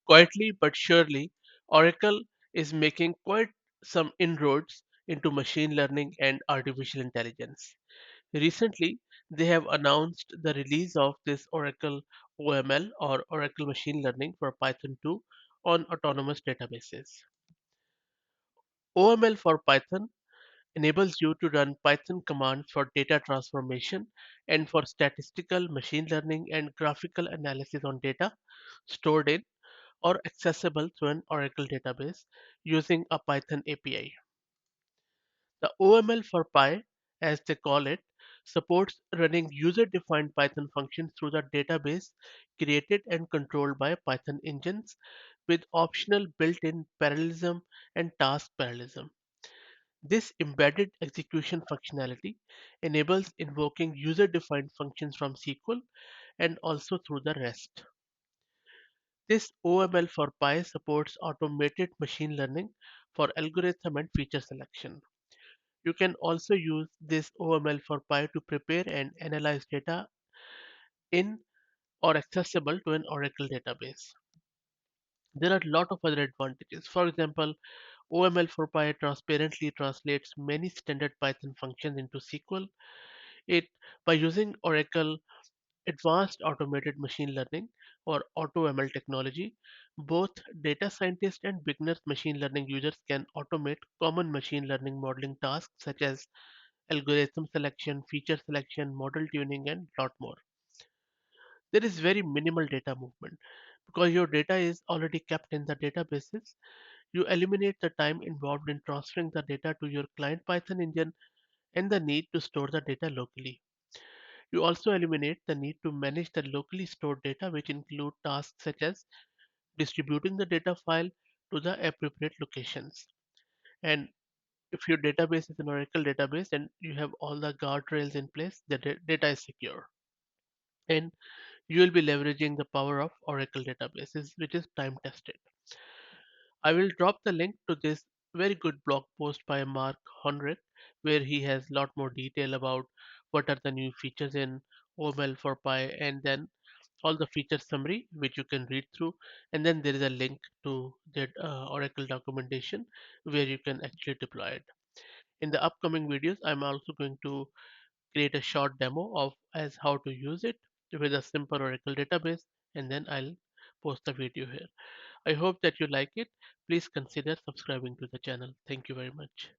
Quietly but surely, Oracle is making quite some inroads into machine learning and artificial intelligence. Recently, they have announced the release of this Oracle OML or Oracle Machine Learning for Python 2 on autonomous databases. OML for Python enables you to run Python commands for data transformation and for statistical machine learning and graphical analysis on data stored in or accessible through an Oracle database using a Python API. The OML4Py, as they call it, supports running user-defined Python functions through the database created and controlled by Python engines with optional built-in parallelism and task parallelism. This embedded execution functionality enables invoking user-defined functions from SQL and also through the REST. This OML4Py supports automated machine learning for algorithm and feature selection. You can also use this OML4Py to prepare and analyze data in or accessible to an Oracle database. There are a lot of other advantages. For example, OML4Py transparently translates many standard Python functions into SQL. It by using Oracle Advanced Automated Machine Learning or AutoML technology, both data scientists and beginners machine learning users can automate common machine learning modeling tasks such as algorithm selection, feature selection, model tuning, and lot more. There is very minimal data movement because your data is already kept in the databases. You eliminate the time involved in transferring the data to your client Python engine and the need to store the data locally. You also eliminate the need to manage the locally stored data, which include tasks such as distributing the data file to the appropriate locations. And if your database is an Oracle database and you have all the guardrails in place, the data is secure. And you will be leveraging the power of Oracle databases, which is time tested. I will drop the link to this very good blog post by Mark Honret, where he has a lot more detail about what are the new features in OML4Py and then all the feature summary, which you can read through. And then there is a link to that Oracle documentation where you can actually deploy it. In the upcoming videos, I'm also going to create a short demo of as how to use it with a simple Oracle database, and then I'll post the video here. I hope that you like it. Please consider subscribing to the channel. Thank you very much.